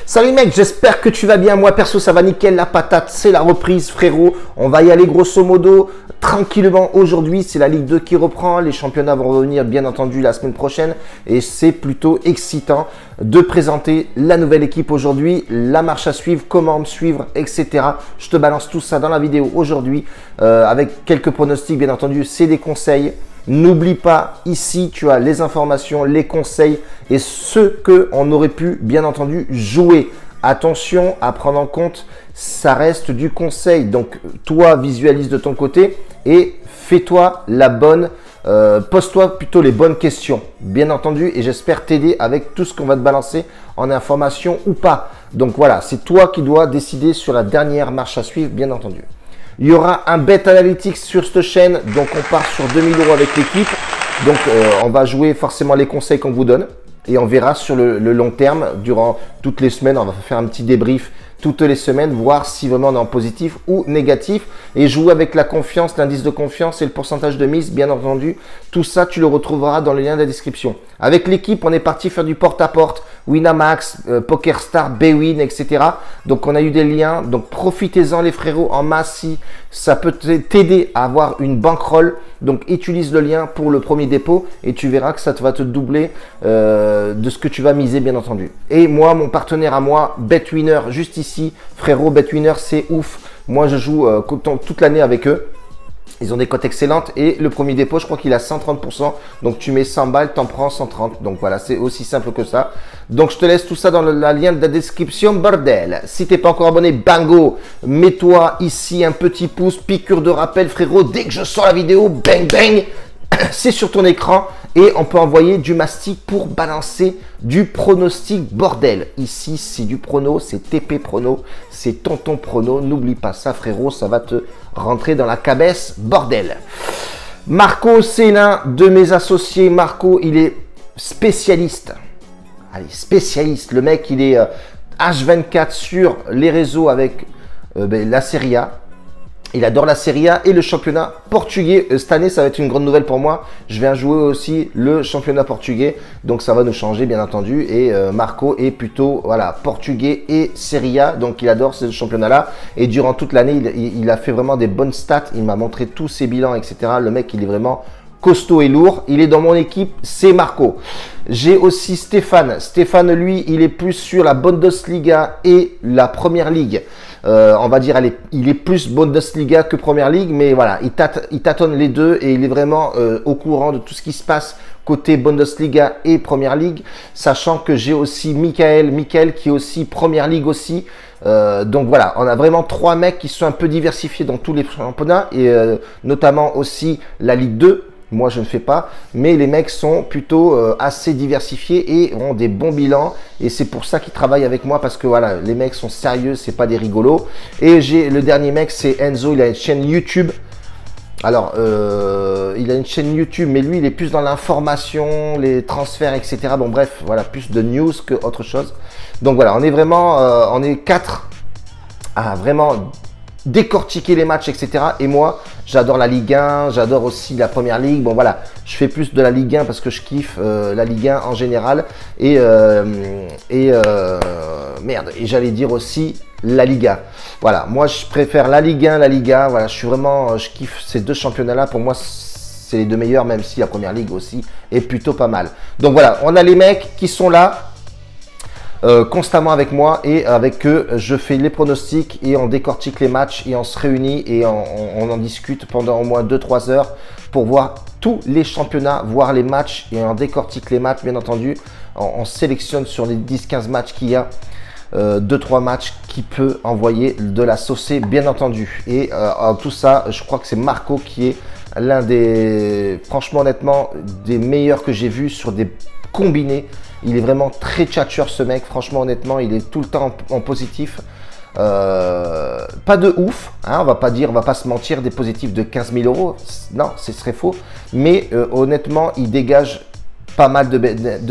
Salut mec, j'espère que tu vas bien. Moi perso ça va nickel, la patate, c'est la reprise frérot. On va y aller grosso modo tranquillement aujourd'hui. C'est la Ligue 2 qui reprend. Les championnats vont revenir bien entendu la semaine prochaine. Et c'est plutôt excitant de présenter la nouvelle équipe aujourd'hui, la marche à suivre, comment me suivre, etc. Je te balance tout ça dans la vidéo aujourd'hui avec quelques pronostics bien entendu. C'est des conseils. N'oublie pas, ici, tu as les informations, les conseils et ce qu'on aurait pu, bien entendu, jouer. Attention à prendre en compte, ça reste du conseil. Donc, toi, visualise de ton côté et fais-toi la bonne, pose-toi plutôt les bonnes questions, bien entendu. Et j'espère t'aider avec tout ce qu'on va te balancer en information ou pas. Donc, voilà, c'est toi qui dois décider sur la dernière marche à suivre, bien entendu. Il y aura un bet analytics sur cette chaîne, donc on part sur 2000 € avec l'équipe. Donc on va jouer forcément les conseils qu'on vous donne et on verra sur le long terme, durant toutes les semaines, on va faire un petit débrief toutes les semaines, voir si vraiment on est en positif ou négatif et jouer avec la confiance, l'indice de confiance et le pourcentage de mise, bien entendu. Tout ça, tu le retrouveras dans le lien de la description. Avec l'équipe, on est parti faire du porte-à-porte, Winamax, PokerStars, Bwin, etc. Donc, on a eu des liens. Donc, profitez-en les frérots en masse si ça peut t'aider à avoir une bankroll. Donc, utilise le lien pour le premier dépôt et tu verras que ça va te doubler de ce que tu vas miser, bien entendu. Et moi, mon partenaire à moi, BetWinner, juste ici, frérot, BetWinner, c'est ouf. Moi, je joue toute l'année avec eux. Ils ont des cotes excellentes et le premier dépôt, je crois qu'il a 130%. Donc, tu mets 100 balles, t'en prends 130. Donc, voilà, c'est aussi simple que ça. Donc, je te laisse tout ça dans le lien de la description, bordel. Si t'es pas encore abonné, bango, mets-toi ici un petit pouce, piqûre de rappel, frérot. Dès que je sors la vidéo, bang, bang, c'est sur ton écran et on peut envoyer du mastic pour balancer du pronostic, bordel. Ici, c'est du prono, c'est TP Prono, c'est Tonton Prono. N'oublie pas ça, frérot, ça va te rentrer dans la cabesse, bordel. Marco, c'est l'un de mes associés. Marco, il est spécialiste. Allez, spécialiste. Le mec, il est H24 sur les réseaux avec la Serie A. Il adore la Serie A et le championnat portugais. Cette année, ça va être une grande nouvelle pour moi. Je viens jouer aussi le championnat portugais. Donc, ça va nous changer, bien entendu. Et Marco est plutôt voilà, portugais et Serie A. Donc, il adore ce championnat-là. Et durant toute l'année, il a fait vraiment des bonnes stats. Il m'a montré tous ses bilans, etc. Le mec, il est vraiment costaud et lourd. Il est dans mon équipe, c'est Marco. J'ai aussi Stéphane. Stéphane, lui, il est plus sur la Bundesliga et la Première Ligue. On va dire, il est plus Bundesliga que Première Ligue, mais voilà, il tâtonne les deux et il est vraiment au courant de tout ce qui se passe côté Bundesliga et Première Ligue, sachant que j'ai aussi Michael qui est aussi Première Ligue aussi. Donc voilà, on a vraiment trois mecs qui sont un peu diversifiés dans tous les championnats et notamment aussi la Ligue 2. Moi, je ne fais pas, mais les mecs sont plutôt assez diversifiés et ont des bons bilans. Et c'est pour ça qu'ils travaillent avec moi parce que voilà, les mecs sont sérieux, c'est pas des rigolos. Et j'ai le dernier mec, c'est Enzo, il a une chaîne YouTube. Alors, il a une chaîne YouTube, mais lui, il est plus dans l'information, les transferts, etc. Bon, bref, voilà, plus de news que autre chose. Donc voilà, on est vraiment, on est 4 à vraiment décortiquer les matchs, etc. Et moi, j'adore la Ligue 1, j'adore aussi la Première Ligue. Bon voilà, je fais plus de la Ligue 1 parce que je kiffe la Ligue 1 en général. Et merde, et j'allais dire aussi la Liga. Voilà, moi je préfère la Ligue 1, la Liga. Voilà, je kiffe ces deux championnats-là. Pour moi, c'est les deux meilleurs, même si la Première Ligue aussi est plutôt pas mal. Donc voilà, on a les mecs qui sont là. Constamment avec moi et avec eux, je fais les pronostics et on décortique les matchs et on se réunit et on en discute pendant au moins 2-3 heures pour voir tous les championnats, voir les matchs et on décortique les matchs, bien entendu. On sélectionne sur les 10-15 matchs qu'il y a 2-3 matchs qui peut envoyer de la saucée, bien entendu. Et tout ça, je crois que c'est Marco qui est l'un des, franchement honnêtement, des meilleurs que j'ai vu sur des combinés. Il est vraiment très tchatcheur ce mec, franchement honnêtement, il est tout le temps en positif. Pas de ouf, hein, on va pas se mentir, des positifs de 15 000 €, non, ce serait faux. Mais honnêtement, il dégage pas mal de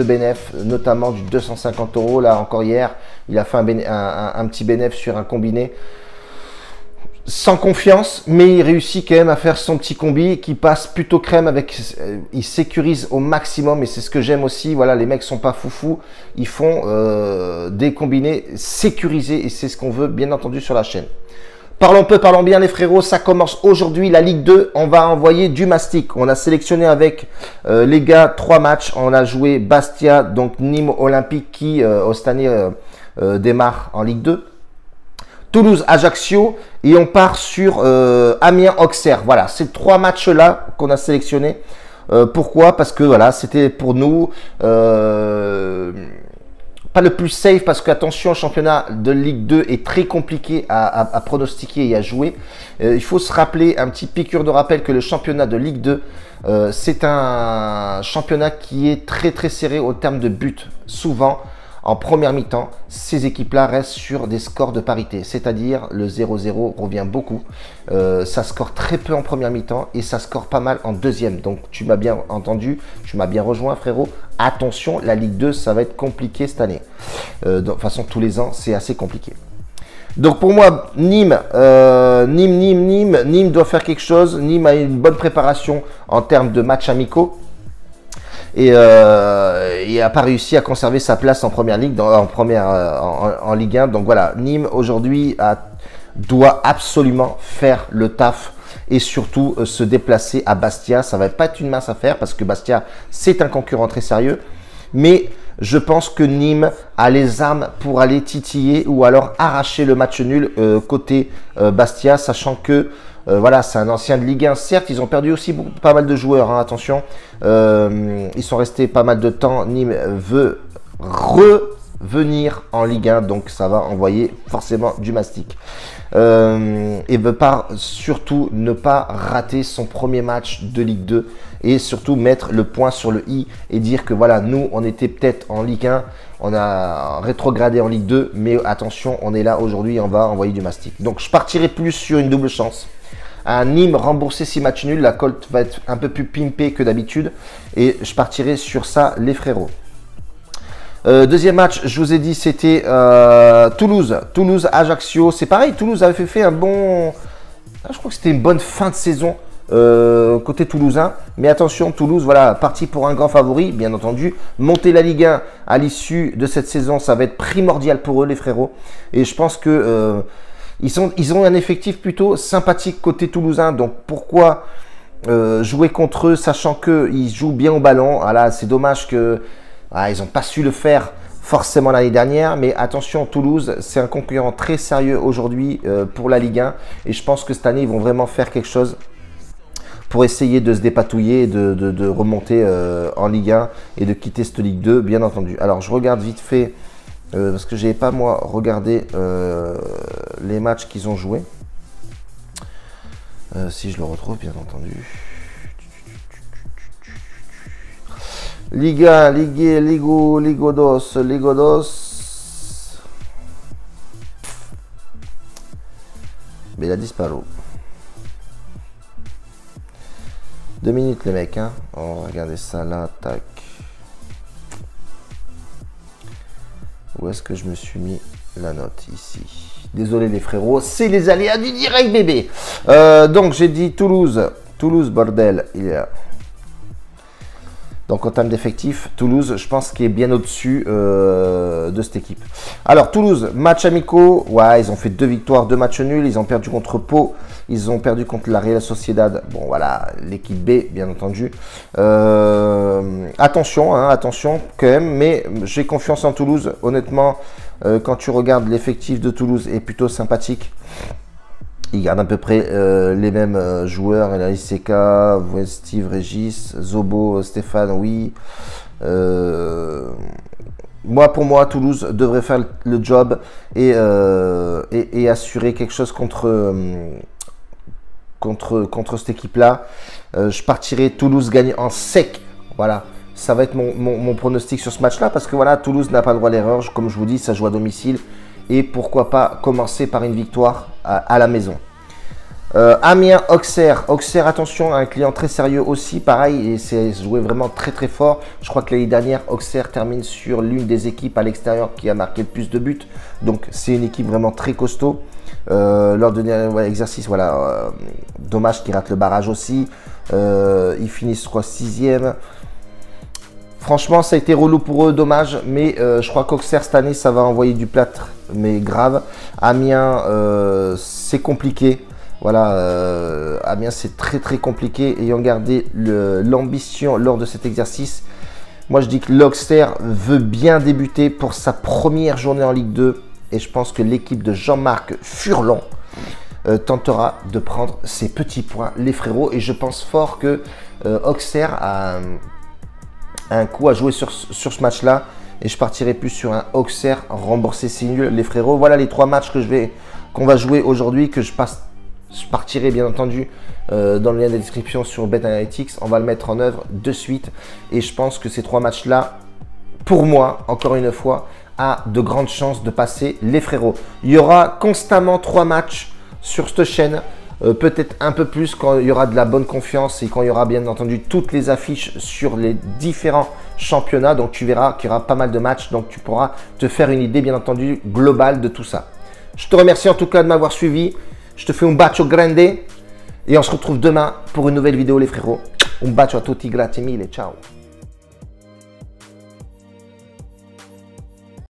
bénéfices, notamment du 250 €. Là encore hier, il a fait un petit bénéfice sur un combiné. sans confiance, mais il réussit quand même à faire son petit combi qui passe plutôt crème avec, il sécurise au maximum et c'est ce que j'aime aussi. Voilà, les mecs sont pas foufous, ils font des combinés sécurisés et c'est ce qu'on veut bien entendu sur la chaîne. Parlons peu, parlons bien les frérots, ça commence aujourd'hui la Ligue 2, on va envoyer du mastic. On a sélectionné avec les gars 3 matchs, on a joué Bastia, donc Nîmes Olympique qui cette année démarre en Ligue 2. Toulouse, Ajaccio et on part sur Amiens, Auxerre. Voilà, c'est 3 matchs-là qu'on a sélectionnés. Pourquoi? Parce que voilà, c'était pour nous pas le plus safe parce qu'attention, le championnat de Ligue 2 est très compliqué à pronostiquer et à jouer. Il faut se rappeler, un petit piqûre de rappel, que le championnat de Ligue 2, c'est un championnat qui est très serré au terme de buts. Souvent, en première mi-temps, ces équipes-là restent sur des scores de parité, c'est-à-dire le 0-0 revient beaucoup. Ça score très peu en première mi-temps et ça score pas mal en deuxième. Donc tu m'as bien entendu, tu m'as bien rejoint frérot. Attention, la Ligue 2, ça va être compliqué cette année. De toute façon, tous les ans, c'est assez compliqué. Donc pour moi, Nîmes doit faire quelque chose. Nîmes a une bonne préparation en termes de matchs amicaux. Et n'a pas réussi à conserver sa place en première ligue, en Ligue 1. Donc voilà, Nîmes aujourd'hui doit absolument faire le taf et surtout se déplacer à Bastia. Ça va pas être une mince affaire parce que Bastia, c'est un concurrent très sérieux. Mais je pense que Nîmes a les armes pour aller titiller ou alors arracher le match nul côté Bastia, sachant que voilà, c'est un ancien de Ligue 1. Certes, ils ont perdu aussi pas mal de joueurs, hein, attention. Ils sont restés pas mal de temps. Nîmes veut revenir en Ligue 1, donc ça va envoyer forcément du mastic. Et veut pas, surtout ne pas rater son premier match de Ligue 2 et surtout mettre le point sur le i et dire que voilà, nous on était peut-être en Ligue 1, on a rétrogradé en Ligue 2, mais attention, on est là aujourd'hui, on va envoyer du mastic. Donc je partirai plus sur une double chance. Un Nîmes rembourser 6 matchs nuls, la colte va être un peu plus pimpée que d'habitude et je partirai sur ça les frérots. Deuxième match, je vous ai dit, c'était Toulouse, Ajaccio. C'est pareil, Toulouse avait fait un bon... je crois que c'était une bonne fin de saison côté toulousain. Mais attention, Toulouse, voilà, parti pour un grand favori, bien entendu. Monter la Ligue 1 à l'issue de cette saison, ça va être primordial pour eux, les frérots. Et je pense que ils ont un effectif plutôt sympathique côté toulousain. Donc pourquoi jouer contre eux, sachant qu'ils jouent bien au ballon? Voilà, c'est dommage que... ils n'ont pas su le faire forcément l'année dernière, mais attention, Toulouse, c'est un concurrent très sérieux aujourd'hui pour la Ligue 1 et je pense que cette année, ils vont vraiment faire quelque chose pour essayer de se dépatouiller et de remonter en Ligue 1 et de quitter cette Ligue 2, bien entendu. Alors, je regarde vite fait, parce que je n'avais pas, moi, regardé les matchs qu'ils ont joués. Si je le retrouve, bien entendu. Liga, Ligodos. Mais il a disparu. 2 minutes les mecs, hein. On va regarder ça là, tac. Où est-ce que je me suis mis la note ici? Désolé les frérots, c'est les aléas du direct bébé. Donc j'ai dit Toulouse, bordel, il est là. Donc en termes d'effectifs, Toulouse, je pense qu'il est bien au-dessus de cette équipe. Alors Toulouse, match amicaux, ouais, ils ont fait 2 victoires, 2 matchs nuls, ils ont perdu contre Pau, ils ont perdu contre la Real Sociedad. Bon voilà, l'équipe B, bien entendu. Attention, hein, attention quand même, mais j'ai confiance en Toulouse. Honnêtement, quand tu regardes l'effectif de Toulouse est plutôt sympathique. Ils gardent à peu près les mêmes joueurs, LAICK, Steve, Régis, Zobo, Stéphane, oui. Pour moi, Toulouse devrait faire le job et assurer quelque chose contre cette équipe-là. Je partirai Toulouse gagne en sec. Voilà, ça va être mon pronostic sur ce match-là parce que voilà, Toulouse n'a pas le droit à l'erreur. Comme je vous dis, ça joue à domicile. Et pourquoi pas commencer par une victoire à la maison. Amiens, Auxerre. Auxerre, attention, un client très sérieux aussi, pareil, et c'est joué vraiment très très fort. Je crois que l'année dernière, Auxerre termine sur l'une des équipes à l'extérieur qui a marqué le plus de buts. Donc c'est une équipe vraiment très costaud. Lors de l'exercice, voilà, dommage qu'ils ratent le barrage aussi. Ils finissent, je crois, 6e. Franchement, ça a été relou pour eux, dommage. Mais je crois qu'Auxerre, cette année, ça va envoyer du plâtre, mais grave. Amiens, c'est compliqué. Voilà, Amiens, c'est très très compliqué. Ayant gardé l'ambition lors de cet exercice, moi je dis que l'Auxerre veut bien débuter pour sa première journée en Ligue 2. Et je pense que l'équipe de Jean-Marc Furlan tentera de prendre ses petits points, les frérots. Et je pense fort que Auxerre a un coup à jouer sur ce match-là. Et je partirai plus sur un Auxerre rembourser ses nuls, les frérots. Voilà les 3 matchs qu'on va jouer aujourd'hui, que je partirai bien entendu dans le lien de description sur Bet Analytics. On va le mettre en œuvre de suite. Et je pense que ces 3 matchs-là, pour moi, encore une fois, a de grandes chances de passer les frérots. Il y aura constamment 3 matchs sur cette chaîne, peut-être un peu plus quand il y aura de la bonne confiance et quand il y aura bien entendu toutes les affiches sur les différents championnats. Donc tu verras qu'il y aura pas mal de matchs, donc tu pourras te faire une idée bien entendu globale de tout ça. Je te remercie en tout cas de m'avoir suivi. Je te fais un bacio grande et on se retrouve demain pour une nouvelle vidéo les frérots. Un bacio a tutti, grazie mille, ciao.